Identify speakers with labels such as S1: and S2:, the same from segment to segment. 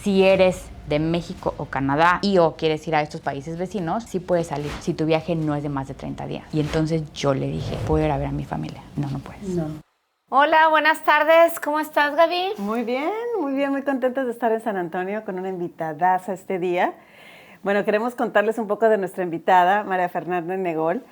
S1: Si eres de México o Canadá o quieres ir a estos países vecinos, sí puedes salir si tu viaje no es de más de 30 días. Y entonces yo le dije, ¿puedo ir a ver a mi familia? No, no puedes.
S2: No.
S3: Hola, buenas tardes. ¿Cómo estás, Gaby?
S2: Muy bien, muy contentos de estar en San Antonio con una invitadaza este día. Bueno, queremos contarles un poco de nuestra invitada, María Fernanda Negol.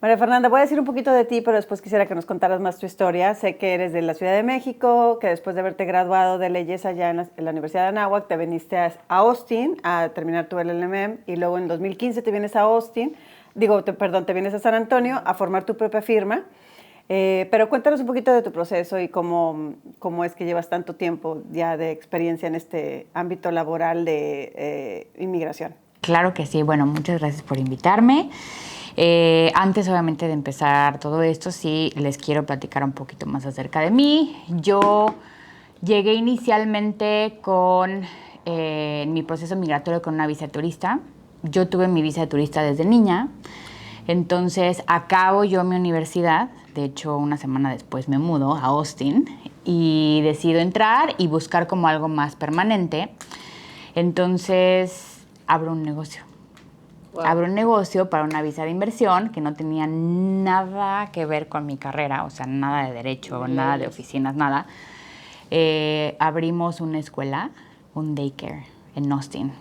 S2: María Fernanda, voy a decir un poquito de ti, pero después quisiera que nos contaras más tu historia. Sé que eres de la Ciudad de México, que después de haberte graduado de leyes allá en la Universidad de Anáhuac, te viniste a Austin a terminar tu LLM y luego en 2015 te vienes a Austin, te vienes a San Antonio a formar tu propia firma. Pero cuéntanos un poquito de tu proceso y cómo es que llevas tanto tiempo ya de experiencia en este ámbito laboral de inmigración.
S1: Claro que sí. Bueno, muchas gracias por invitarme. Antes, obviamente, de empezar todo esto, sí les quiero platicar un poquito más acerca de mí. Yo llegué inicialmente con mi proceso migratorio con una visa de turista. Yo tuve mi visa de turista desde niña. Entonces, acabo yo mi universidad. De hecho, una semana después me mudo a Austin y decido entrar y buscar como algo más permanente. Entonces, abro un negocio. Wow. Abro un negocio para una visa de inversión que no tenía nada que ver con mi carrera, o sea, nada de derecho, nada de oficinas, nada. Abrimos una escuela, un daycare en Austin,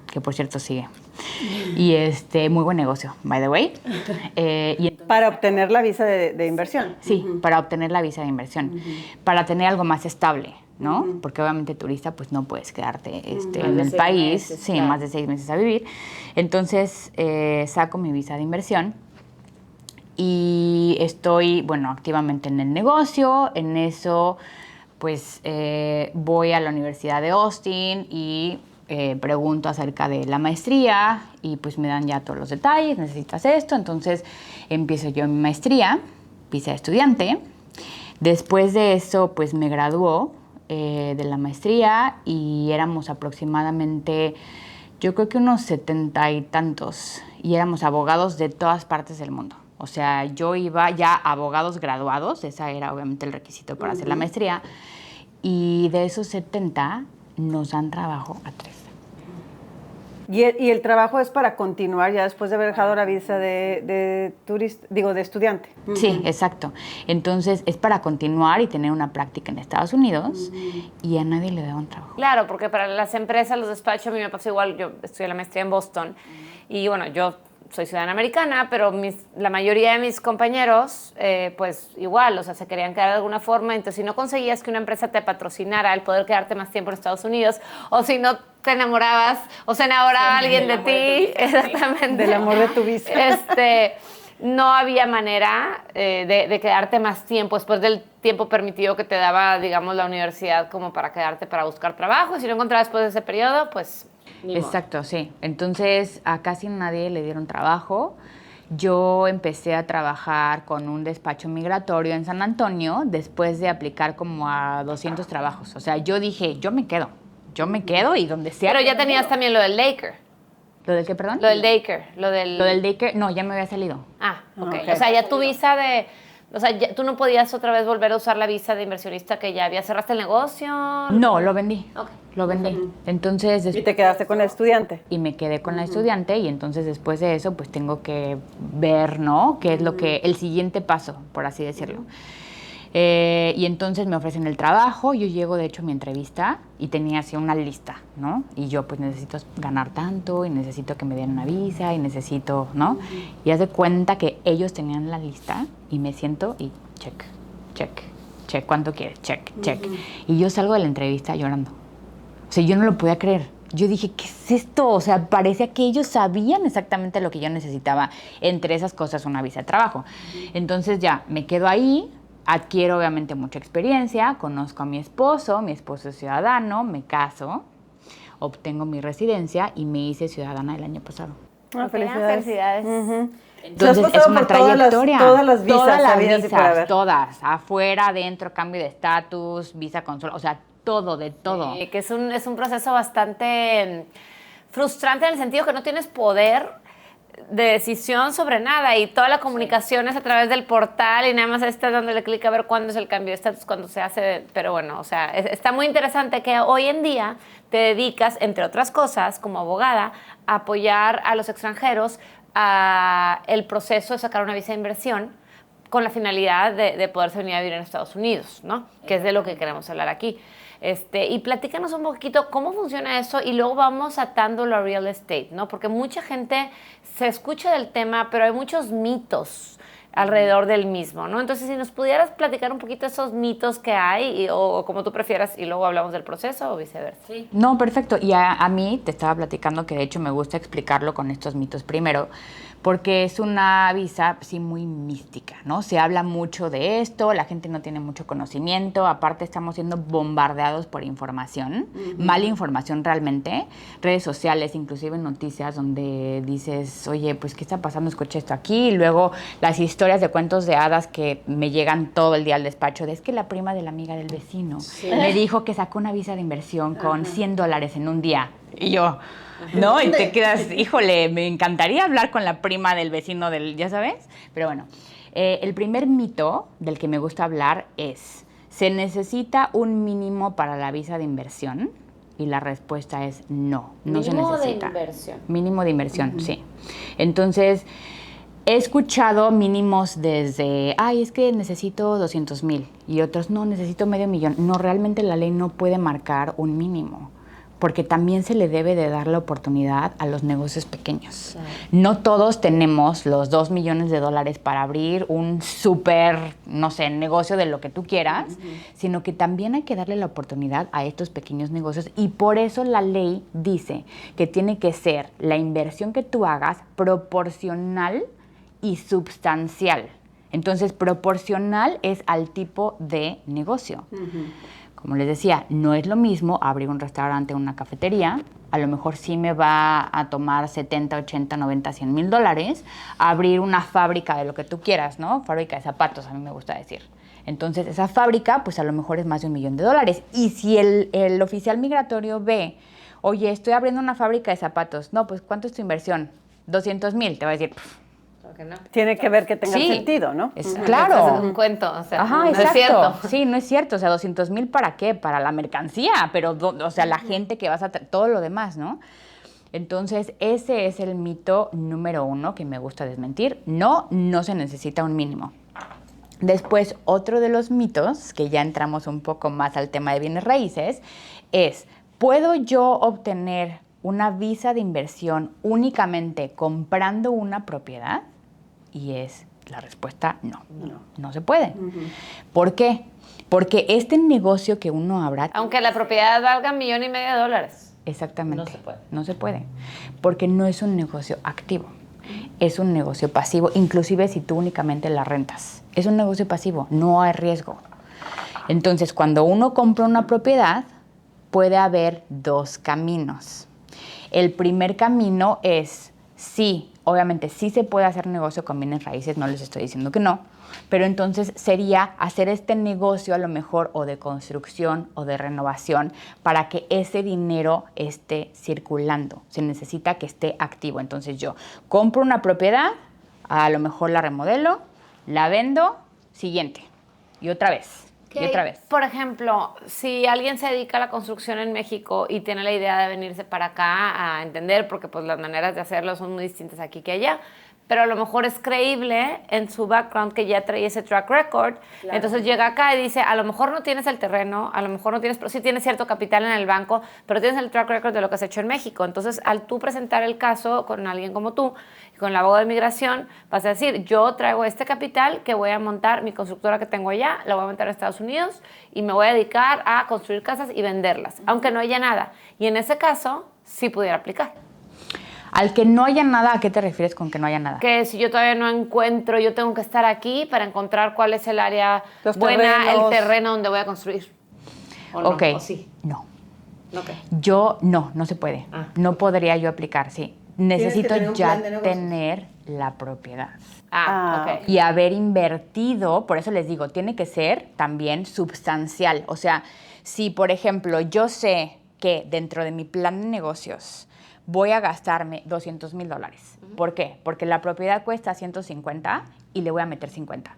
S1: que por cierto sigue. Y muy buen negocio, by the way.
S2: Para obtener la visa de inversión.
S1: Sí, para obtener la visa de inversión, para tener algo más estable, ¿no? Porque obviamente turista, pues no puedes quedarte en el país, meses, sí, claro. Más de 6 meses a vivir. Entonces, saco mi visa de inversión y estoy, activamente en el negocio. En eso, pues, voy a la Universidad de Austin y pregunto acerca de la maestría y pues me dan ya todos los detalles, necesitas esto. Entonces, empiezo yo mi maestría, visa de estudiante. Después de eso, pues, me graduó de la maestría y éramos aproximadamente, yo creo que unos 70 y tantos, y éramos abogados de todas partes del mundo. O sea, yo iba ya abogados graduados, ese era obviamente el requisito para hacer la maestría, y de esos 70 nos dan trabajo a 3.
S2: ¿Y el trabajo es para continuar ya después de haber dejado la visa de estudiante?
S1: Sí, exacto. Entonces, es para continuar y tener una práctica en Estados Unidos y a nadie le da un trabajo.
S3: Claro, porque para las empresas, los despachos, a mí me pasó igual. Yo estudié la maestría en Boston y, bueno, yo soy ciudadana americana, pero la mayoría de mis compañeros, pues igual, o sea, se querían quedar de alguna forma. Entonces, si no conseguías que una empresa te patrocинara el poder quedarte más tiempo en Estados Unidos, o si no te enamorabas, o se enamoraba alguien de ti, exactamente.
S2: Del amor de tu visa.
S3: No había manera de quedarte más tiempo después del tiempo permitido que te daba, digamos, la universidad como para quedarte para buscar trabajo. Y si no encontrabas después de ese periodo, pues
S1: exacto, sí. Entonces, a casi nadie le dieron trabajo. Yo empecé a trabajar con un despacho migratorio en San Antonio después de aplicar como a 200 trabajos. O sea, yo dije, yo me quedo y donde sea.
S3: Pero ya tenías también lo del daycare.
S1: ¿Lo del qué, perdón?
S3: Lo del daycare. Lo del
S1: daycare, no, ya me había salido.
S3: Ah, okay. O sea, ya tu visa de... O sea, tú no podías otra vez volver a usar la visa de inversionista que ya había. ¿Cerraste el negocio?
S1: No, lo vendí.
S3: Okay.
S1: Lo vendí. Entonces,
S2: ¿Y te quedaste con la estudiante?
S1: Y me quedé con la estudiante y entonces después de eso, pues tengo que ver, ¿no? ¿Qué es lo que... el siguiente paso, por así decirlo. Y entonces me ofrecen el trabajo. Yo llego, de hecho, a mi entrevista y tenía así una lista, ¿no? Y yo, pues, necesito ganar tanto y necesito que me den una visa y necesito, ¿no? Y haz de cuenta que ellos tenían la lista y me siento y check. ¿Cuánto quieres? Check. Y yo salgo de la entrevista llorando. O sea, yo no lo podía creer. Yo dije, ¿qué es esto? O sea, parecía que ellos sabían exactamente lo que yo necesitaba. Entre esas cosas, una visa de trabajo. Entonces ya, me quedo ahí. Adquiero obviamente mucha experiencia, conozco a mi esposo es ciudadano, me caso, obtengo mi residencia y me hice ciudadana el año pasado.
S2: Felicidades.
S1: Entonces es una trayectoria.
S2: Todas las visas,
S1: todas, afuera, adentro, cambio de estatus, visa consular, o sea, todo, de todo.
S3: Que es un proceso bastante frustrante en el sentido que no tienes poder de decisión sobre nada y toda la comunicación es a través del portal y nada más estás dándole clic a ver cuándo es el cambio de estatus, cuándo se hace, pero bueno, o sea, está muy interesante que hoy en día te dedicas, entre otras cosas, como abogada, a apoyar a los extranjeros a el proceso de sacar una visa de inversión con la finalidad de poderse venir a vivir en Estados Unidos, ¿no? Que es de lo que queremos hablar aquí. Y platícanos un poquito cómo funciona eso y luego vamos atándolo a real estate, ¿no? Porque mucha gente se escucha del tema, pero hay muchos mitos alrededor del mismo, ¿no? Entonces, si nos pudieras platicar un poquito esos mitos que hay o como tú prefieras y luego hablamos del proceso o viceversa.
S1: Sí. No, perfecto. Y a mí te estaba platicando que de hecho me gusta explicarlo con estos mitos primero, porque es una visa, sí, muy mística, ¿no? Se habla mucho de esto, la gente no tiene mucho conocimiento, aparte estamos siendo bombardeados por información, mala información realmente, redes sociales, inclusive noticias donde dices, oye, pues, ¿qué está pasando? Escuché esto aquí, y luego las historias de cuentos de hadas que me llegan todo el día al despacho, de es que la prima de la amiga del vecino me dijo que sacó una visa de inversión con $100 en un día, y yo... ¿no? Y te quedas, híjole, me encantaría hablar con la prima del vecino del, ¿ya sabes? Pero bueno, el primer mito del que me gusta hablar es, ¿se necesita un mínimo para la visa de inversión? Y la respuesta es no, no se necesita.
S3: Mínimo de inversión.
S1: Mínimo de inversión, sí. Entonces, he escuchado mínimos desde, ay, es que necesito 200,000 y otros, no, necesito $500,000. No, realmente la ley no puede marcar un mínimo, porque también se le debe de dar la oportunidad a los negocios pequeños. Claro. No todos tenemos los $2 millones para abrir un súper, no sé, negocio de lo que tú quieras, sino que también hay que darle la oportunidad a estos pequeños negocios y por eso la ley dice que tiene que ser la inversión que tú hagas proporcional y substancial. Entonces, proporcional es al tipo de negocio. Como les decía, no es lo mismo abrir un restaurante o una cafetería. A lo mejor sí me va a tomar 70, 80, 90, $100,000. Abrir una fábrica de lo que tú quieras, ¿no? Fábrica de zapatos, a mí me gusta decir. Entonces, esa fábrica, pues a lo mejor es más de $1,000,000. Y si el oficial migratorio ve, oye, estoy abriendo una fábrica de zapatos. No, pues, ¿cuánto es tu inversión? 200,000. Te va a decir,
S2: no. Tiene que ver que tenga sentido, ¿no?
S1: Claro.
S3: Es un cuento, o sea,
S1: ajá,
S3: no
S1: exacto.
S3: Es cierto.
S1: Sí, no es cierto. O sea, 200,000 ¿para qué? Para la mercancía, pero, o sea, la gente que vas a... todo lo demás, ¿no? Entonces, ese es el mito número 1 que me gusta desmentir. No se necesita un mínimo. Después, otro de los mitos, que ya entramos un poco más al tema de bienes raíces, es, ¿puedo yo obtener una visa de inversión únicamente comprando una propiedad? Y es la respuesta no se puede. ¿Por qué? Porque este negocio que uno abra...
S3: Aunque la propiedad valga $1,500,000.
S1: Exactamente. No se puede. Porque no es un negocio activo. Es un negocio pasivo, inclusive si tú únicamente la rentas. Es un negocio pasivo, no hay riesgo. Entonces, cuando uno compra una propiedad, puede haber 2 caminos. El primer camino es, sí, obviamente sí se puede hacer negocio con bienes raíces, no les estoy diciendo que no, pero entonces sería hacer este negocio a lo mejor o de construcción o de renovación para que ese dinero esté circulando. Se necesita que esté activo. Entonces yo compro una propiedad, a lo mejor la remodelo, la vendo, siguiente, y otra vez. Y otra vez.
S3: Por ejemplo, si alguien se dedica a la construcción en México y tiene la idea de venirse para acá a entender, porque pues las maneras de hacerlo son muy distintas aquí que allá, pero a lo mejor es creíble en su background que ya trae ese track record, claro. Entonces llega acá y dice, a lo mejor no tienes el terreno, a lo mejor no tienes, pero sí tienes cierto capital en el banco, pero tienes el track record de lo que has hecho en México. Entonces, al tú presentar el caso con alguien como tú, con el abogado de migración, vas a decir, yo traigo este capital que voy a montar, mi constructora que tengo allá, la voy a montar en Estados Unidos y me voy a dedicar a construir casas y venderlas, aunque no haya nada. Y en ese caso, sí pudiera aplicar.
S1: Al que no haya nada, ¿a qué te refieres con que no haya nada?
S3: Que si yo todavía no encuentro, yo tengo que estar aquí para encontrar cuál es el área buena, el terreno donde voy a construir.
S1: ¿O no? ¿O sí? No.
S3: Okay.
S1: No se puede. No podría yo aplicar, sí. Necesito ya tener la propiedad.
S3: Ok.
S1: Y haber invertido, por eso les digo, tiene que ser también substancial. O sea, si por ejemplo yo sé que dentro de mi plan de negocios voy a gastarme $200,000. ¿Por qué? Porque la propiedad cuesta 150 y le voy a meter 50.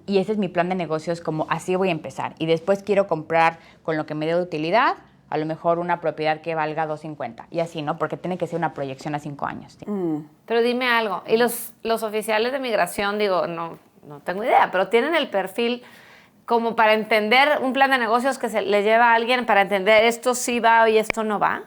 S1: Y ese es mi plan de negocios, como así voy a empezar. Y después quiero comprar con lo que me dé de utilidad, a lo mejor una propiedad que valga 250. Y así, ¿no? Porque tiene que ser una proyección a 5 años. ¿Sí?
S3: Pero dime algo. ¿Y los oficiales de migración, digo, no tengo idea, pero tienen el perfil como para entender un plan de negocios que se le lleva a alguien para entender esto sí va y esto no va?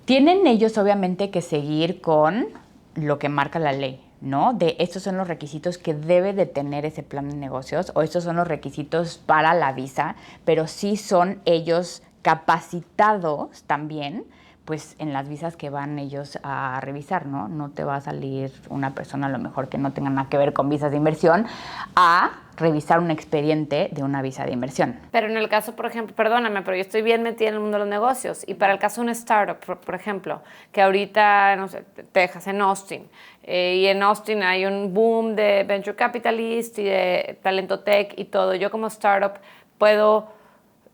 S1: Tienen ellos obviamente que seguir con lo que marca la ley, ¿no? De estos son los requisitos que debe de tener ese plan de negocios o estos son los requisitos para la visa, pero sí son ellos capacitados también, pues en las visas que van ellos a revisar, ¿no? No te va a salir una persona a lo mejor que no tenga nada que ver con visas de inversión a revisar un expediente de una visa de inversión.
S3: Pero en el caso, por ejemplo, perdóname, pero yo estoy bien metida en el mundo de los negocios y para el caso de una startup, por ejemplo, que ahorita, no sé, Texas, en Austin, y en Austin hay un boom de venture capitalist y de talento tech y todo. Yo como startup puedo,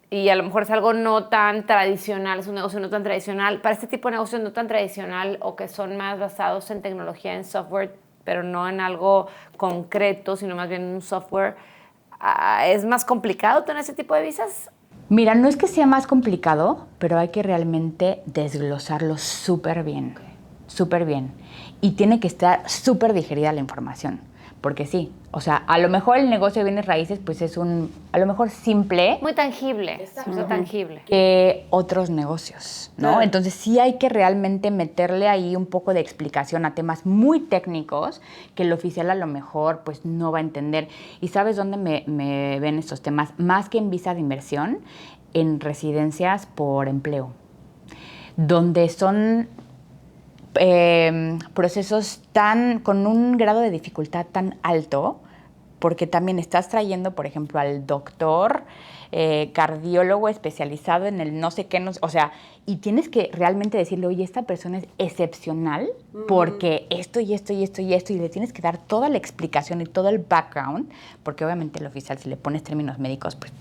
S3: y a lo mejor es algo no tan tradicional, es un negocio no tan tradicional, para este tipo de negocios no tan tradicional o que son más basados en tecnología, en software, pero no en algo concreto, sino más bien en un software, ¿es más complicado tener ese tipo de visas?
S1: Mira, no es que sea más complicado, pero hay que realmente desglosarlo súper bien, súper bien. Y tiene que estar súper digerida la información, porque sí, o sea, a lo mejor el negocio de bienes raíces pues es a lo mejor simple.
S3: Muy tangible, muy tangible.
S1: Que otros negocios, ¿no?
S2: Claro.
S1: Entonces sí hay que realmente meterle ahí un poco de explicación a temas muy técnicos que el oficial a lo mejor pues no va a entender. ¿Y sabes dónde me ven estos temas? Más que en visa de inversión, en residencias por empleo, donde son procesos con un grado de dificultad tan alto, porque también estás trayendo, por ejemplo, al doctor cardiólogo especializado en el no sé qué, o sea, y tienes que realmente decirle, oye, esta persona es excepcional porque esto y esto y esto y esto, y le tienes que dar toda la explicación y todo el background, porque obviamente el oficial, si le pones términos médicos, pues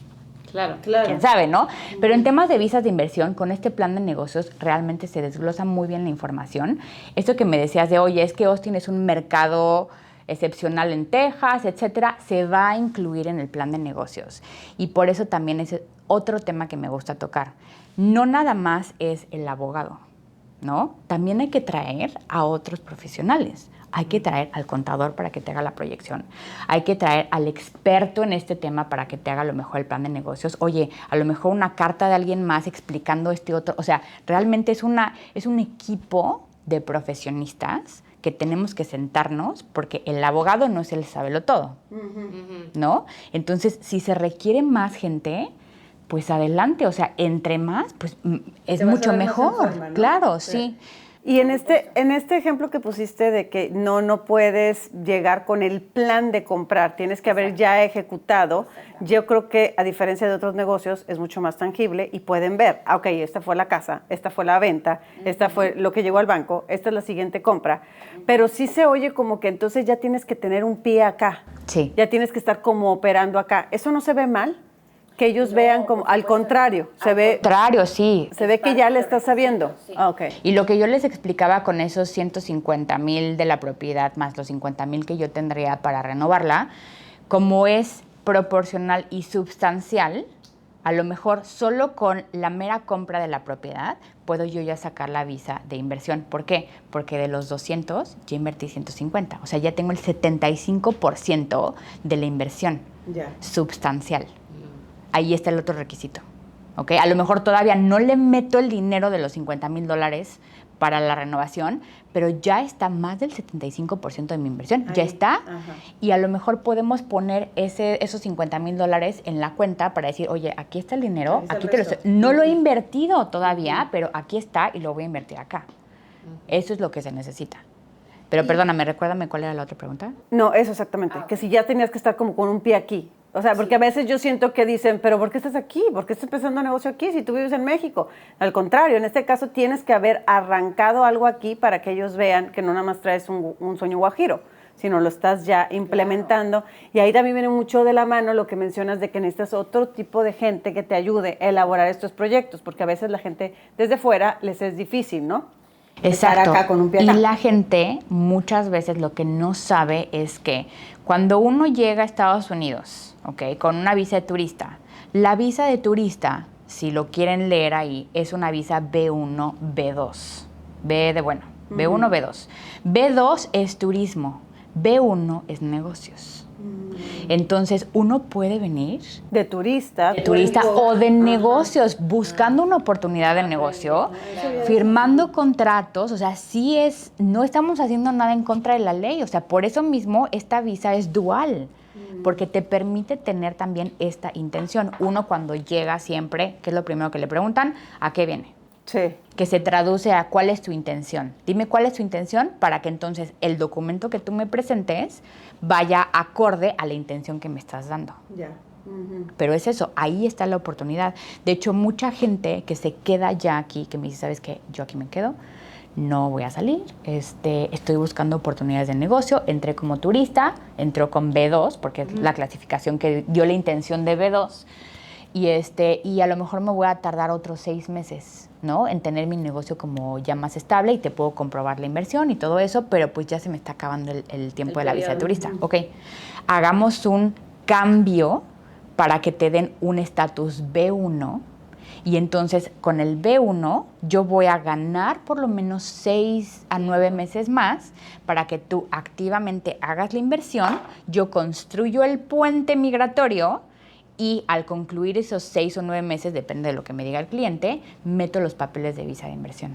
S2: Claro.
S1: quién sabe, ¿no? Pero en temas de visas de inversión, con este plan de negocios, realmente se desglosa muy bien la información. Esto que me decías de, oye, es que Austin es un mercado excepcional en Texas, etcétera, se va a incluir en el plan de negocios. Y por eso también es otro tema que me gusta tocar. No nada más es el abogado, ¿no? También hay que traer a otros profesionales. Hay que traer al contador para que te haga la proyección. Hay que traer al experto en este tema para que te haga a lo mejor el plan de negocios. Oye, a lo mejor una carta de alguien más explicando este otro. O sea, realmente es un equipo de profesionistas que tenemos que sentarnos porque el abogado no es el sabelotodo, ¿no? Entonces, si se requiere más gente, pues adelante. O sea, entre más, pues es mucho mejor.
S2: Forma, ¿no?
S1: Claro, sí.
S2: Y en este ejemplo que pusiste de que no puedes llegar con el plan de comprar, tienes que haber ya ejecutado, yo creo que a diferencia de otros negocios es mucho más tangible y pueden ver, ok, esta fue la casa, esta fue la venta, esta fue lo que llegó al banco, esta es la siguiente compra, pero sí se oye como que entonces ya tienes que tener un pie acá,
S1: Sí.
S2: ya tienes que estar como operando acá, ¿eso no se ve mal? Que ellos vean como, al contrario, se ve
S1: Sí.
S2: que ya le estás sabiendo. Ah, ok.
S1: Y lo que yo les explicaba con esos 150,000 de la propiedad más los 50,000 que yo tendría para renovarla, como es proporcional y substancial, a lo mejor solo con la mera compra de la propiedad puedo yo ya sacar la visa de inversión. ¿Por qué? Porque de los 200 ya invertí 150. O sea, ya tengo el 75% de la inversión substancial. Ahí está el otro requisito, ¿ok? A lo mejor todavía no le meto el dinero de los $50,000 para la renovación, pero ya está más del 75% de mi inversión, ya está.
S2: Ajá.
S1: Y a lo mejor podemos poner esos $50,000 en la cuenta para decir, oye, aquí está el dinero, aquí te lo estoy. No lo he invertido todavía, pero aquí está y lo voy a invertir acá. Eso es lo que se necesita. Pero perdóname, recuérdame cuál era la otra pregunta.
S2: No, eso exactamente, que si ya tenías que estar como con un pie aquí. O sea, porque a veces yo siento que dicen, pero ¿por qué estás aquí? ¿Por qué estás empezando un negocio aquí si tú vives en México? Al contrario, en este caso tienes que haber arrancado algo aquí para que ellos vean que no nada más traes un sueño guajiro, sino lo estás ya implementando. Y ahí también viene mucho de la mano lo que mencionas de que necesitas otro tipo de gente que te ayude a elaborar estos proyectos, porque a veces la gente desde fuera les es difícil, ¿no?
S1: Exacto.
S2: Estar acá con un pie acá.
S1: Y la gente muchas veces lo que no sabe es que cuando uno llega a Estados Unidos, ¿ok?, con una visa de turista, la visa de turista, si lo quieren leer ahí, es una visa B1, B2. B de bueno, B1, B2. B2 es turismo, B1 es negocios. Entonces, uno puede venir
S2: de turista
S1: o de negocios, buscando una oportunidad de negocio, firmando contratos, o sea, no estamos haciendo nada en contra de la ley, o sea, por eso mismo esta visa es dual, porque te permite tener también esta intención. Uno cuando llega siempre, ¿qué es lo primero que le preguntan? ¿A qué viene?
S2: Sí.
S1: Que se traduce a ¿cuál es tu intención? Dime cuál es tu intención para que entonces el documento que tú me presentes vaya acorde a la intención que me estás dando.
S2: Ya.
S1: Pero es eso, ahí está la oportunidad. De hecho, mucha gente que se queda ya aquí, que me dice, ¿sabes qué? Yo aquí me quedo, no voy a salir, estoy buscando oportunidades de negocio, entré como turista, entró con B2, porque es la clasificación que dio la intención de B2, y a lo mejor me voy a tardar otros 6 meses, ¿no?, en tener mi negocio como ya más estable y te puedo comprobar la inversión y todo eso, pero pues ya se me está acabando el tiempo de la visa de turista. Ok, hagamos un cambio para que te den un estatus B1 y entonces con el B1 yo voy a ganar por lo menos 6 a 9 meses más para que tú activamente hagas la inversión, yo construyo el puente migratorio y al concluir esos 6 o 9 meses, depende de lo que me diga el cliente, meto los papeles de visa de inversión.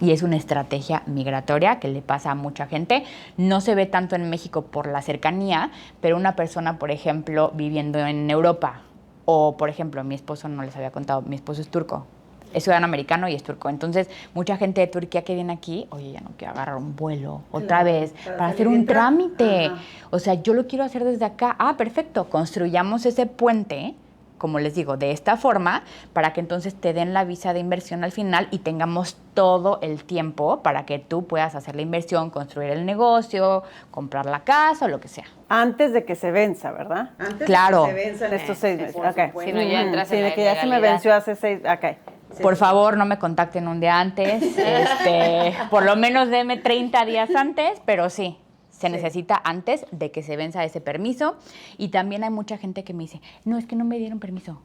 S1: Y es una estrategia migratoria que le pasa a mucha gente. No se ve tanto en México por la cercanía, pero una persona, por ejemplo, viviendo en Europa, o por ejemplo, mi esposo, no les había contado, mi esposo es turco, es ciudadano americano y es turco. Entonces, mucha gente de Turquía que viene aquí, oye, ya no quiero agarrar un vuelo otra vez para hacer un trámite. Ajá. O sea, yo lo quiero hacer desde acá. Ah, perfecto, construyamos ese puente, como les digo, de esta forma, para que entonces te den la visa de inversión al final y tengamos todo el tiempo para que tú puedas hacer la inversión, construir el negocio, comprar la casa o lo que sea.
S2: Antes de que se venza, ¿verdad? Antes
S1: claro.
S2: de que se venzan estos 6 meses. Okay.
S3: Si no, ya entras en la
S2: que ya se me venció hace 6. Okay.
S1: Por favor, no me contacten un día antes. Por lo menos denme 30 días antes, pero sí. Se necesita antes de que se venza ese permiso. Y también hay mucha gente que me dice, no, es que no me dieron permiso.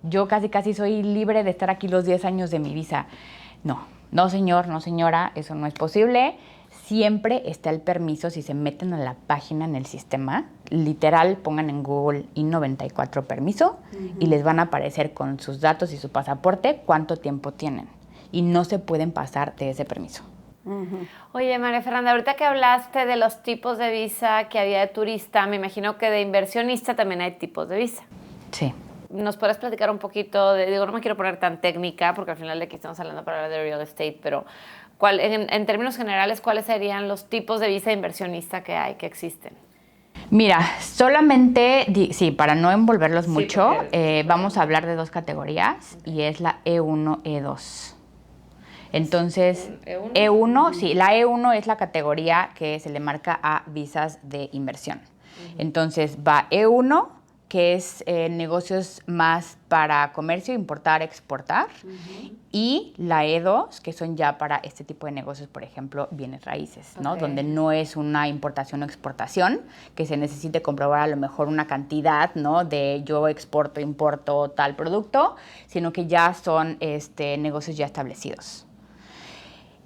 S1: Yo casi soy libre de estar aquí los 10 años de mi visa. No señor, no señora, eso no es posible. Siempre está el permiso si se meten a la página en el sistema. Literal, pongan en Google I-94 permiso y les van a aparecer con sus datos y su pasaporte cuánto tiempo tienen. Y no se pueden pasar de ese permiso.
S3: Oye, María Fernanda, ahorita que hablaste de los tipos de visa que había de turista, me imagino que de inversionista también hay tipos de visa.
S1: Sí.
S3: ¿Nos puedes platicar un poquito digo, no me quiero poner tan técnica, porque al final de aquí estamos hablando para hablar de real estate, pero en términos generales, ¿cuáles serían los tipos de visa de inversionista que existen?
S1: Mira, solamente, para no envolverlos mucho, vamos a hablar de 2 categorías y es la E1, E2. Entonces, E1, sí, la E1 es la categoría que se le marca a visas de inversión. Entonces, va E1, que es negocios más para comercio, importar, exportar, y la E2, que son ya para este tipo de negocios, por ejemplo, bienes raíces, ¿no? Donde no es una importación o exportación, que se necesite comprobar a lo mejor una cantidad, ¿no?, de yo exporto, importo tal producto, sino que ya son negocios ya establecidos.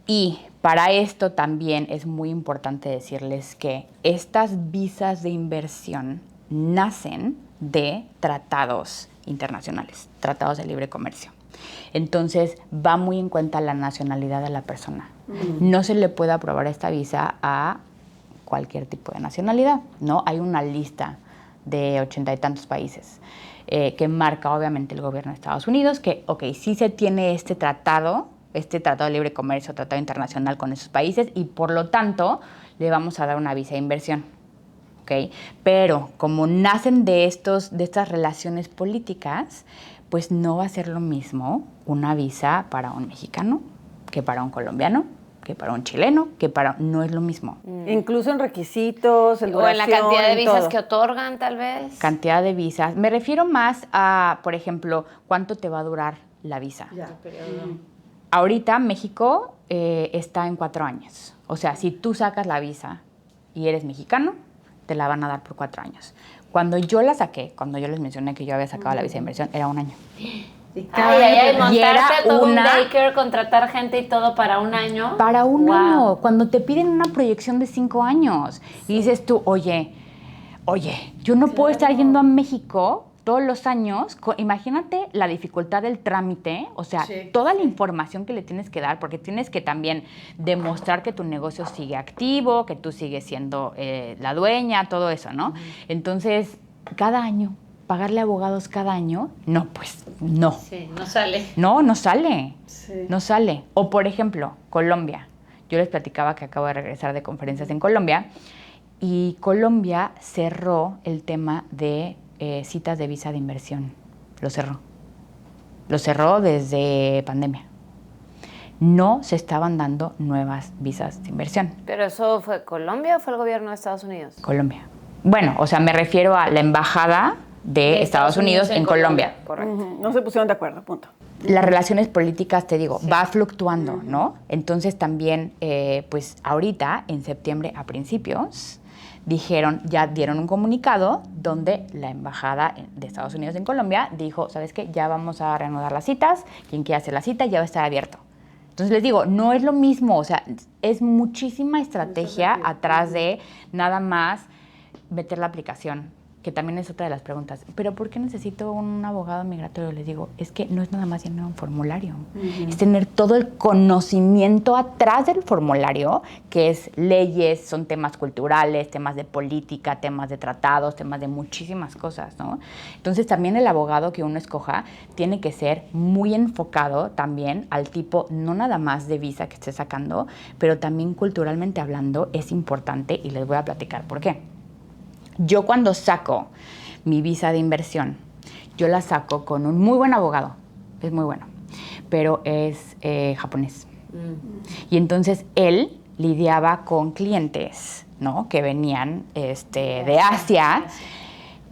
S1: Y para esto también es muy importante decirles que estas visas de inversión nacen de tratados internacionales, tratados de libre comercio. Entonces, va muy en cuenta la nacionalidad de la persona. No se le puede aprobar esta visa a cualquier tipo de nacionalidad, ¿no? Hay una lista de 80 y tantos países que marca, obviamente, el gobierno de Estados Unidos, que, sí se tiene este tratado de libre comercio, tratado internacional con esos países, y por lo tanto, le vamos a dar una visa de inversión. ¿Okay? Pero como nacen de estas relaciones políticas, pues no va a ser lo mismo una visa para un mexicano que para un colombiano, que para un chileno, que para... No es lo mismo.
S2: Incluso en requisitos, en
S3: O en la
S2: duración,
S3: cantidad de
S2: en
S3: visas
S2: todo.
S3: que otorgan, tal vez.
S1: Cantidad de visas. Me refiero más a, por ejemplo, cuánto te va a durar la visa.
S2: Ya.
S1: Ahorita México está en 4 años. O sea, si tú sacas la visa y eres mexicano, te la van a dar por 4 años. Cuando yo la saqué, cuando yo les mencioné que yo había sacado la visa de inversión, era 1 año.
S3: Montarte
S1: Y era
S3: todo un
S1: una-
S3: daycare, contratar gente y todo para 1 año.
S1: Para un
S3: Wow.
S1: año, cuando te piden una proyección de 5 años. Y dices tú, oye, yo no puedo estar yendo a México todos los años. Imagínate la dificultad del trámite, o sea, toda la información que le tienes que dar, porque tienes que también demostrar que tu negocio sigue activo, que tú sigues siendo la dueña, todo eso, ¿no? Entonces, cada año, pagarle abogados cada año, no, pues, no.
S3: Sí, no sale.
S1: No sale.
S2: Sí.
S1: No sale. O, por ejemplo, Colombia. Yo les platicaba que acabo de regresar de conferencias en Colombia y Colombia cerró el tema de citas de visa de inversión. Lo cerró. Lo cerró desde pandemia. No se estaban dando nuevas visas de inversión.
S3: ¿Pero eso fue Colombia o fue el gobierno de Estados Unidos?
S1: Colombia. Bueno, o sea, me refiero a la embajada de Estados Unidos en Colombia.
S3: Correcto.
S2: Ujú. No se pusieron de acuerdo, punto.
S1: Las relaciones políticas, te digo, va fluctuando, ¿no? Entonces también, pues ahorita, en septiembre a principios, ya dieron un comunicado donde la embajada de Estados Unidos en Colombia dijo, ¿sabes qué? Ya vamos a reanudar las citas, quien quiera hacer la cita ya va a estar abierto. Entonces les digo, no es lo mismo, o sea, es muchísima estrategia atrás de nada más meter la aplicación, que también es otra de las preguntas. ¿Pero por qué necesito un abogado migratorio? Les digo, es que no es nada más llenar un formulario. Es tener todo el conocimiento atrás del formulario, que es leyes, son temas culturales, temas de política, temas de tratados, temas de muchísimas cosas, ¿no? Entonces también el abogado que uno escoja tiene que ser muy enfocado también al tipo, no nada más de visa que esté sacando, pero también culturalmente hablando es importante y les voy a platicar por qué. Yo cuando saco mi visa de inversión, yo la saco con un muy buen abogado, es muy bueno, pero es japonés. Y entonces él lidiaba con clientes, ¿no? Que venían de Asia,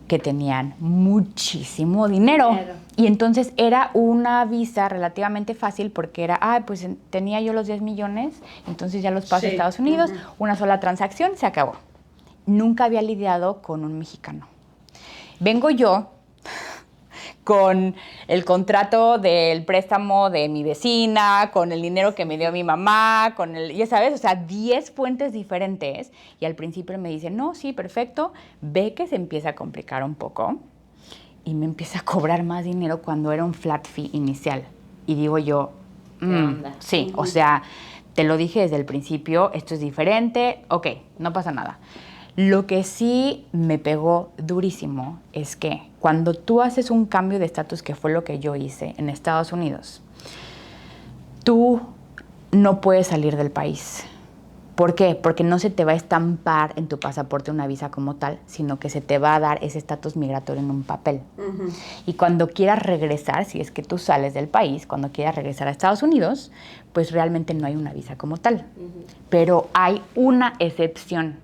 S1: que tenían muchísimo dinero. Y entonces era una visa relativamente fácil porque era, pues tenía yo los 10 millones, entonces ya los paso a Estados Unidos, una sola transacción, se acabó. Nunca había lidiado con un mexicano. Vengo yo con el contrato del préstamo de mi vecina, con el dinero que me dio mi mamá, ya sabes, o sea, 10 fuentes diferentes. Y al principio me dice, no, sí, perfecto. Ve que se empieza a complicar un poco y me empieza a cobrar más dinero cuando era un flat fee inicial. Y digo yo,
S3: ¿Qué onda?
S1: Sí, o sea, te lo dije desde el principio, esto es diferente, ok, no pasa nada. Lo que sí me pegó durísimo es que cuando tú haces un cambio de estatus, que fue lo que yo hice en Estados Unidos, tú no puedes salir del país. ¿Por qué? Porque no se te va a estampar en tu pasaporte una visa como tal, sino que se te va a dar ese estatus migratorio en un papel. Y cuando quieras regresar, si es que tú sales del país, cuando quieras regresar a Estados Unidos, pues realmente no hay una visa como tal. Pero hay una excepción.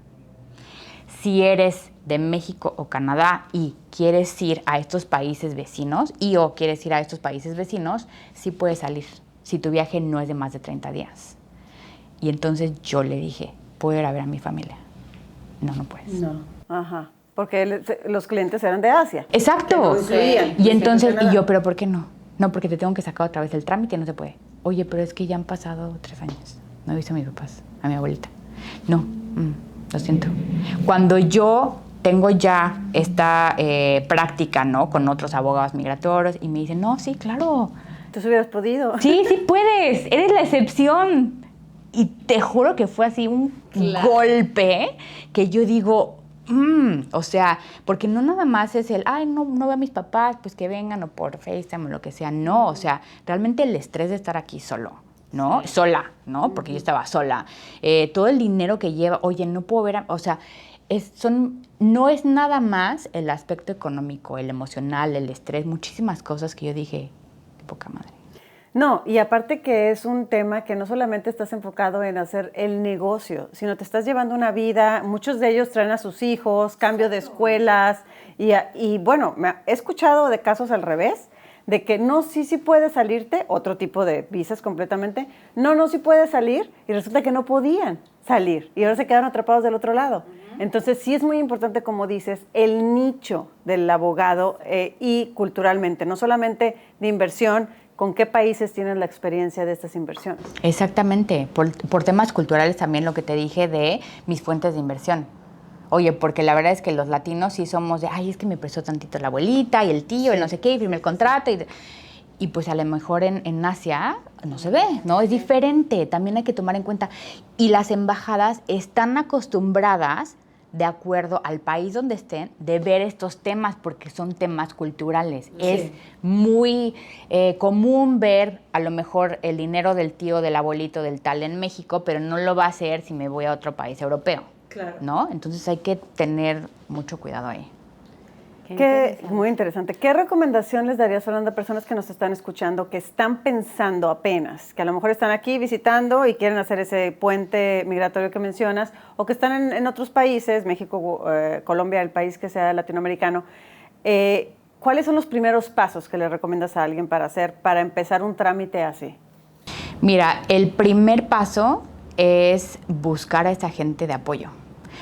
S1: Si eres de México o Canadá y quieres ir a estos países vecinos o quieres ir a estos países vecinos, sí puedes salir, si tu viaje no es de más de 30 días. Y entonces yo le dije, ¿puedo ir a ver a mi familia? No, no puedes.
S2: No. Ajá. Porque los clientes eran de Asia.
S1: Exacto.
S2: Incluían.
S1: Y entonces, y yo, ¿pero por qué no? No, porque te tengo que sacar otra vez el trámite, no se puede. Oye, pero es que ya han pasado 3 años. No he visto a mis papás, a mi abuelita. No, lo siento. Cuando yo tengo ya esta práctica, ¿no? Con otros abogados migratorios y me dicen, no, sí, claro.
S2: Tú hubieras podido.
S1: Sí, sí puedes. Eres la excepción. Y te juro que fue así un golpe que yo digo, o sea, porque no nada más es no veo a mis papás, pues que vengan o por FaceTime o lo que sea. No, o sea, realmente el estrés de estar aquí solo, ¿no? Sola, ¿no? Porque yo estaba sola. Todo el dinero que lleva, oye, no puedo ver, o sea, no es nada más el aspecto económico, el emocional, el estrés, muchísimas cosas que yo dije, qué poca madre.
S2: No, y aparte que es un tema que no solamente estás enfocado en hacer el negocio, sino te estás llevando una vida, muchos de ellos traen a sus hijos, cambio de escuelas, y bueno, he escuchado de casos al revés, de que no, sí puedes salirte, otro tipo de visas completamente, no, sí puedes salir, y resulta que no podían salir, y ahora se quedaron atrapados del otro lado. Entonces sí es muy importante, como dices, el nicho del abogado y culturalmente, no solamente de inversión. ¿Con qué países tienes la experiencia de estas inversiones?
S1: Exactamente, por temas culturales también lo que te dije de mis fuentes de inversión. Oye, porque la verdad es que los latinos sí somos de, ay, es que me prestó tantito la abuelita y el tío, el no sé qué, y firmé el contrato. Y pues a lo mejor en Asia no se ve, ¿no? Es diferente, también hay que tomar en cuenta. Y las embajadas están acostumbradas, de acuerdo al país donde estén, de ver estos temas porque son temas culturales. Sí. Es muy común ver a lo mejor el dinero del tío, del abuelito, del tal en México, pero no lo va a hacer si me voy a otro país europeo. Claro. ¿No? Entonces hay que tener mucho cuidado ahí.
S2: Muy interesante. ¿Qué recomendación les darías, Fernanda, a personas que nos están escuchando, que están pensando apenas, que a lo mejor están aquí visitando y quieren hacer ese puente migratorio que mencionas, o que están en otros países, México, Colombia, el país que sea latinoamericano? ¿Cuáles son los primeros pasos que le recomiendas a alguien para hacer, para empezar un trámite así?
S1: Mira, el primer paso es buscar a esa gente de apoyo.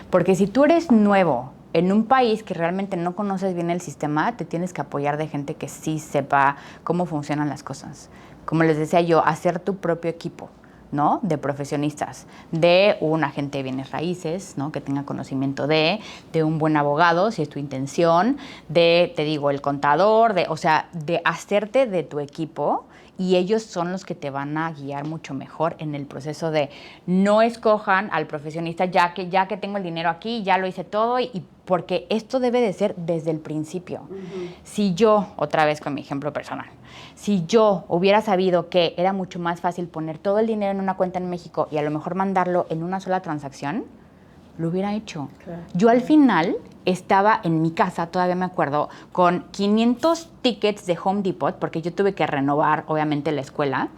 S1: Porque si tú eres nuevo en un país que realmente no conoces bien el sistema, te tienes que apoyar de gente que sí sepa cómo funcionan las cosas. Como les decía yo, hacer tu propio equipo, ¿no? De profesionistas, de un agente de bienes raíces, ¿no? Que tenga conocimiento de un buen abogado, si es tu intención, de, te digo, el contador, de hacerte de tu equipo. Y ellos son los que te van a guiar mucho mejor en el proceso de no escojan al profesionista ya que tengo el dinero aquí, ya lo hice todo, y porque esto debe de ser desde el principio. Si yo, otra vez con mi ejemplo personal, si yo hubiera sabido que era mucho más fácil poner todo el dinero en una cuenta en México y a lo mejor mandarlo en una sola transacción, lo hubiera hecho. Claro. Yo al final estaba en mi casa, todavía me acuerdo, con 500 tickets de Home Depot, porque yo tuve que renovar, obviamente, la escuela.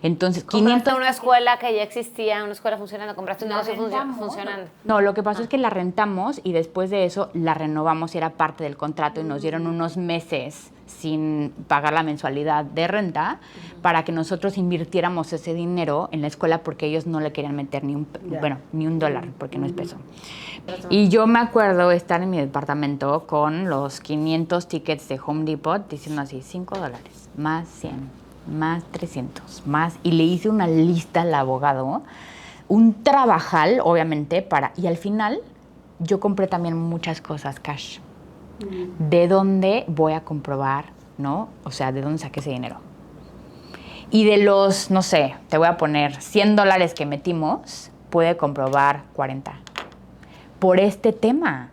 S1: Entonces, 500...
S3: una escuela que ya existía, una escuela funcionando, compraste un negocio funcionando.
S1: No, lo que pasó es que la rentamos y después de eso la renovamos y era parte del contrato y nos dieron unos meses sin pagar la mensualidad de renta para que nosotros invirtiéramos ese dinero en la escuela porque ellos no le querían meter ni un dólar, porque no es peso. Y yo me acuerdo estar en mi departamento con los 500 tickets de Home Depot diciendo así, $5, más 100. Más 300, más, y le hice una lista al abogado, un trabajal, obviamente, y al final yo compré también muchas cosas cash. ¿De dónde voy a comprobar, no? O sea, ¿de dónde saqué ese dinero? Y de los, no sé, te voy a poner $100 que metimos, pude comprobar 40. Por este tema,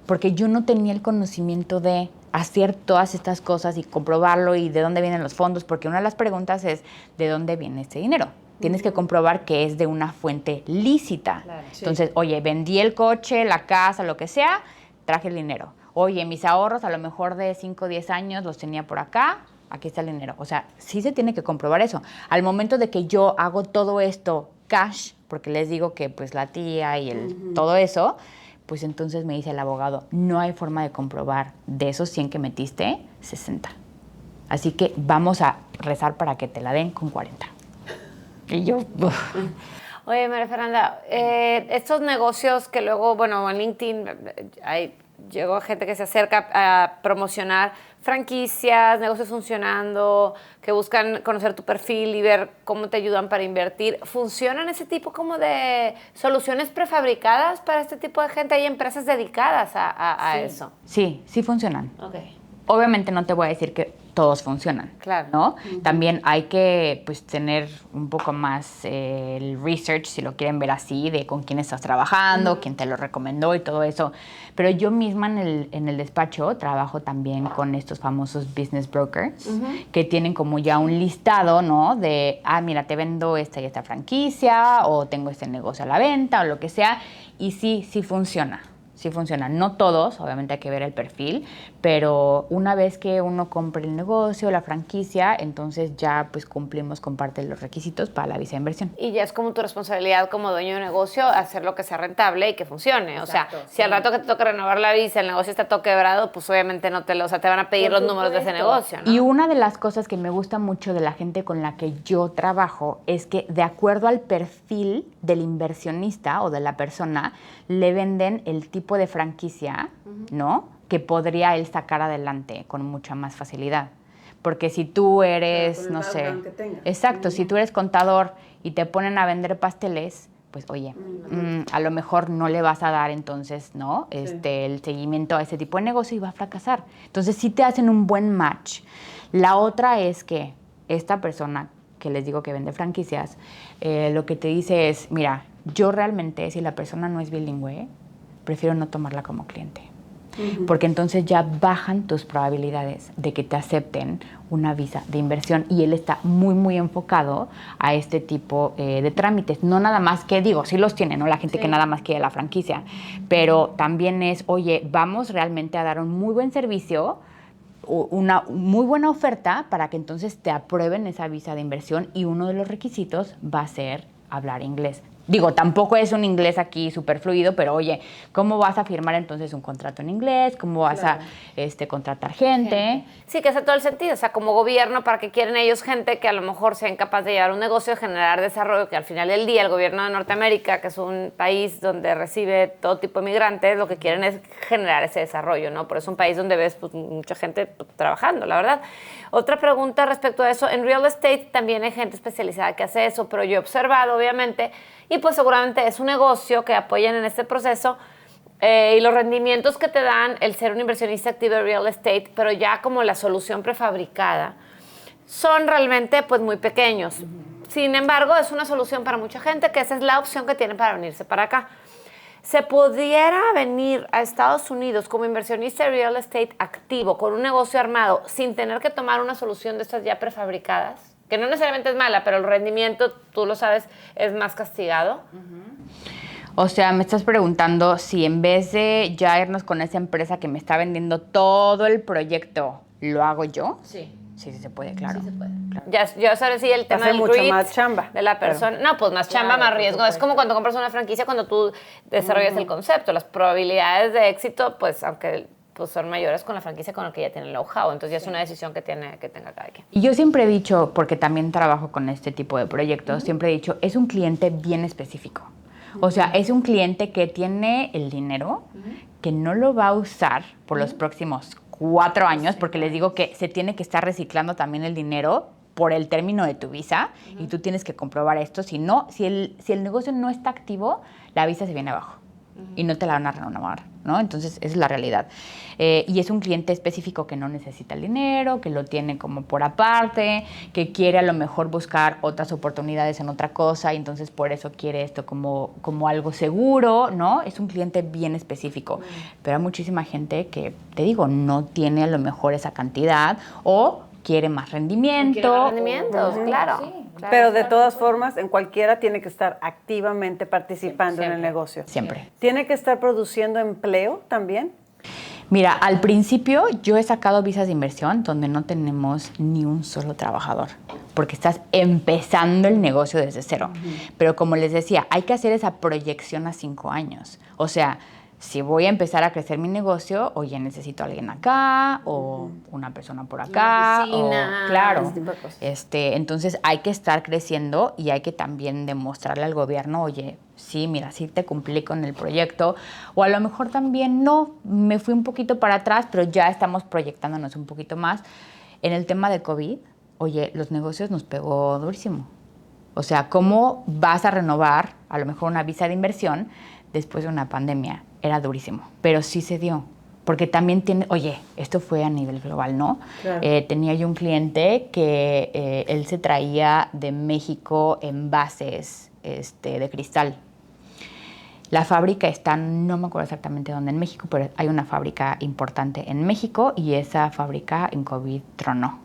S1: porque yo no tenía el conocimiento de hacer todas estas cosas y comprobarlo y de dónde vienen los fondos, porque una de las preguntas es ¿de dónde viene este dinero? Tienes que comprobar que es de una fuente lícita. Claro, sí. Entonces, oye, vendí el coche, la casa, lo que sea, traje el dinero. Oye, mis ahorros a lo mejor de 5 o 10 años los tenía por acá, aquí está el dinero. O sea, sí se tiene que comprobar eso. Al momento de que yo hago todo esto cash, porque les digo que pues la tía y todo eso, pues entonces me dice el abogado, no hay forma de comprobar de esos 100 que metiste, 60. Así que vamos a rezar para que te la den con 40. Y yo...
S3: Oye, María Fernanda, estos negocios que luego, bueno, en LinkedIn llegó gente que se acerca a promocionar franquicias, negocios funcionando, que buscan conocer tu perfil y ver cómo te ayudan para invertir. ¿Funcionan ese tipo como de soluciones prefabricadas para este tipo de gente? ¿Hay empresas dedicadas a eso?
S1: Sí, sí funcionan.
S3: Okay.
S1: Obviamente no te voy a decir que todos funcionan,
S3: claro,
S1: ¿no? También hay que pues tener un poco más el research, si lo quieren ver así, de con quién estás trabajando, quién te lo recomendó y todo eso. Pero yo misma en el despacho trabajo también con estos famosos business brokers que tienen como ya un listado, ¿no? De, mira, te vendo esta y esta franquicia o tengo este negocio a la venta o lo que sea. Y sí funciona. sí funciona. No todos, obviamente hay que ver el perfil, pero una vez que uno compre el negocio, la franquicia, entonces ya pues cumplimos con parte de los requisitos para la visa de inversión.
S3: Y ya es como tu responsabilidad como dueño de negocio hacer lo que sea rentable y que funcione.
S2: Exacto,
S3: o sea, si al rato que te toca renovar la visa, el negocio está todo quebrado, pues obviamente no te te van a pedir los números de ese negocio, ¿no?
S1: Y una de las cosas que me gusta mucho de la gente con la que yo trabajo es que de acuerdo al perfil del inversionista o de la persona, le venden el tipo de franquicia, ¿no?, que podría él sacar adelante con mucha más facilidad. Porque si tú eres, no sé, exacto, si tú eres contador y te ponen a vender pasteles, pues oye, a lo mejor no le vas a dar entonces, ¿no?, el seguimiento a ese tipo de negocio y va a fracasar. Entonces sí te hacen un buen match. La otra es que esta persona que les digo que vende franquicias, lo que te dice es, mira, yo realmente si la persona no es bilingüe, prefiero no tomarla como cliente. Porque entonces ya bajan tus probabilidades de que te acepten una visa de inversión y él está muy, muy enfocado a este tipo de trámites. No nada más que, digo, sí los tiene, ¿no? La gente que nada más quiere la franquicia, pero también es, oye, vamos realmente a dar un muy buen servicio, una muy buena oferta para que entonces te aprueben esa visa de inversión y uno de los requisitos va a ser hablar inglés. Digo, tampoco es un inglés aquí súper fluido, pero oye, ¿cómo vas a firmar entonces un contrato en inglés? ¿Cómo vas a contratar gente?
S3: Sí, que hace todo el sentido. O sea, como gobierno, ¿para qué quieren ellos gente que a lo mejor sea incapaz de llevar un negocio, de generar desarrollo? Que al final del día el gobierno de Norteamérica, que es un país donde recibe todo tipo de migrantes, lo que quieren es generar ese desarrollo, ¿no? Por eso es un país donde ves pues, mucha gente pues, trabajando, la verdad. Otra pregunta respecto a eso. En real estate también hay gente especializada que hace eso, pero yo he observado, obviamente, y pues seguramente es un negocio que apoyan en este proceso y los rendimientos que te dan el ser un inversionista activo de real estate, pero ya como la solución prefabricada, son realmente pues muy pequeños. Sin embargo, es una solución para mucha gente, que esa es la opción que tienen para venirse para acá. ¿Se pudiera venir a Estados Unidos como inversionista de real estate activo con un negocio armado sin tener que tomar una solución de estas ya prefabricadas? Que no necesariamente es mala, pero el rendimiento, tú lo sabes, es más castigado.
S1: O sea, me estás preguntando si en vez de ya irnos con esa empresa que me está vendiendo todo el proyecto, ¿lo hago yo?
S3: Sí.
S1: Sí, sí se puede, claro.
S3: Sí se puede.
S1: Claro.
S3: Ya sabes, sí, el tema del
S2: mucho
S3: REIT,
S2: más chamba.
S3: de la persona. No, pues más chamba, más riesgo. Es como cuando compras una franquicia, cuando tú desarrollas el concepto. Las probabilidades de éxito, pues, aunque pues son mayores con la franquicia con la que ya tienen el know-how. Entonces ya es una decisión que tenga cada quien.
S1: Y yo siempre he dicho, porque también trabajo con este tipo de proyectos, siempre he dicho, es un cliente bien específico. O sea, es un cliente que tiene el dinero, que no lo va a usar por los próximos 4 años, porque les digo que se tiene que estar reciclando también el dinero por el término de tu visa, y tú tienes que comprobar esto. Si no, si el negocio no está activo, la visa se viene abajo. Y no te la van a renovar, ¿no? Entonces, esa es la realidad. Y es un cliente específico que no necesita el dinero, que lo tiene como por aparte, que quiere a lo mejor buscar otras oportunidades en otra cosa, y entonces por eso quiere esto como algo seguro, ¿no? Es un cliente bien específico. Pero hay muchísima gente que, te digo, no tiene a lo mejor esa cantidad o quiere más rendimiento.
S3: Quiere más rendimientos, claro.
S2: Sí. Claro, pero de todas formas, en cualquiera tiene que estar activamente participando en el negocio.
S1: Siempre.
S2: ¿Tiene que estar produciendo empleo también?
S1: Mira, al principio yo he sacado visas de inversión donde no tenemos ni un solo trabajador, porque estás empezando el negocio desde cero. Pero como les decía, hay que hacer esa proyección a 5 años. O sea, si voy a empezar a crecer mi negocio, oye, necesito a alguien acá o una persona por acá.
S3: Una oficina,
S1: claro.
S3: ese tipo de cosas.
S1: Entonces hay que estar creciendo y hay que también demostrarle al gobierno, oye, sí, mira, sí te cumplí con el proyecto. O a lo mejor también no, me fui un poquito para atrás, pero ya estamos proyectándonos un poquito más. En el tema de COVID, oye, los negocios nos pegó durísimo. O sea, ¿cómo vas a renovar a lo mejor una visa de inversión después de una pandemia? Era durísimo, pero sí se dio. Porque también oye, esto fue a nivel global, ¿no? Claro. Tenía yo un cliente que él se traía de México envases de cristal. La fábrica está, no me acuerdo exactamente dónde en México, pero hay una fábrica importante en México y esa fábrica en COVID tronó.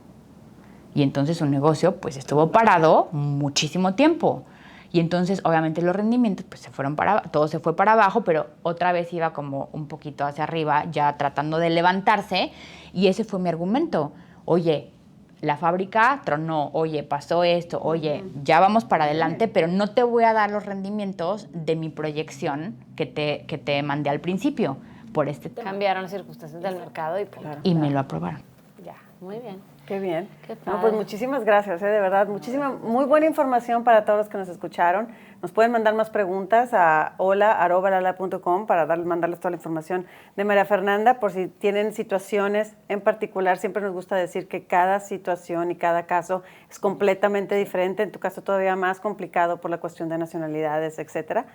S1: Y entonces su negocio pues estuvo parado muchísimo tiempo. Y entonces, obviamente, los rendimientos, pues todo se fue para abajo, pero otra vez iba como un poquito hacia arriba, ya tratando de levantarse. Y ese fue mi argumento. Oye, la fábrica tronó, oye, pasó esto, oye, ya vamos para adelante, pero no te voy a dar los rendimientos de mi proyección que te mandé al principio por este tema.
S3: Cambiaron las circunstancias del mercado
S1: y me lo aprobaron.
S3: Ya, muy bien.
S2: Qué bien.
S3: Qué padre.
S2: No, pues muchísimas gracias, de verdad. Muy buena información para todos los que nos escucharon. Nos pueden mandar más preguntas a hola@lala.com para mandarles toda la información de María Fernanda, por si tienen situaciones en particular. Siempre nos gusta decir que cada situación y cada caso es completamente diferente. En tu caso todavía más complicado por la cuestión de nacionalidades, etcétera.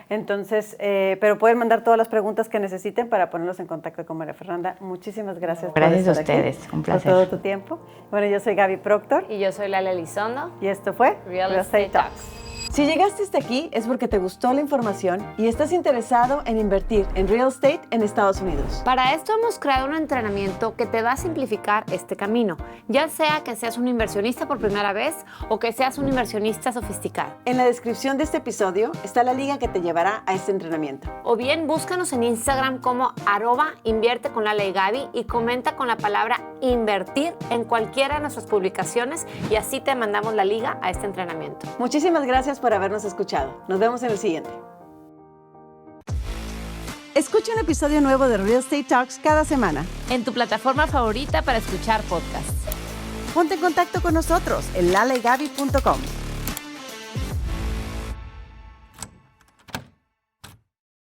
S2: Entonces, pero pueden mandar todas las preguntas que necesiten para ponerlos en contacto con María Fernanda. Muchísimas gracias.
S1: Gracias a ustedes, un placer.
S2: Por todo tu tiempo. Bueno, yo soy Gaby Proctor.
S3: Y yo soy Lala Elizondo.
S2: Y esto fue
S3: Real Estate Talks.
S2: Si llegaste hasta aquí es porque te gustó la información y estás interesado en invertir en real estate en Estados Unidos.
S3: Para esto hemos creado un entrenamiento que te va a simplificar este camino, ya sea que seas un inversionista por primera vez o que seas un inversionista sofisticado.
S2: En la descripción de este episodio está la liga que te llevará a este entrenamiento.
S3: O bien búscanos en Instagram como @invierte_con_Lala y Gaby y comenta con la palabra invertir en cualquiera de nuestras publicaciones y así te mandamos la liga a este entrenamiento.
S2: Muchísimas gracias por habernos escuchado. Nos vemos en el siguiente. Escucha un episodio nuevo de Real Estate Talks cada semana.
S3: En tu plataforma favorita para escuchar podcasts.
S2: Ponte en contacto con nosotros en lalaagaby.com.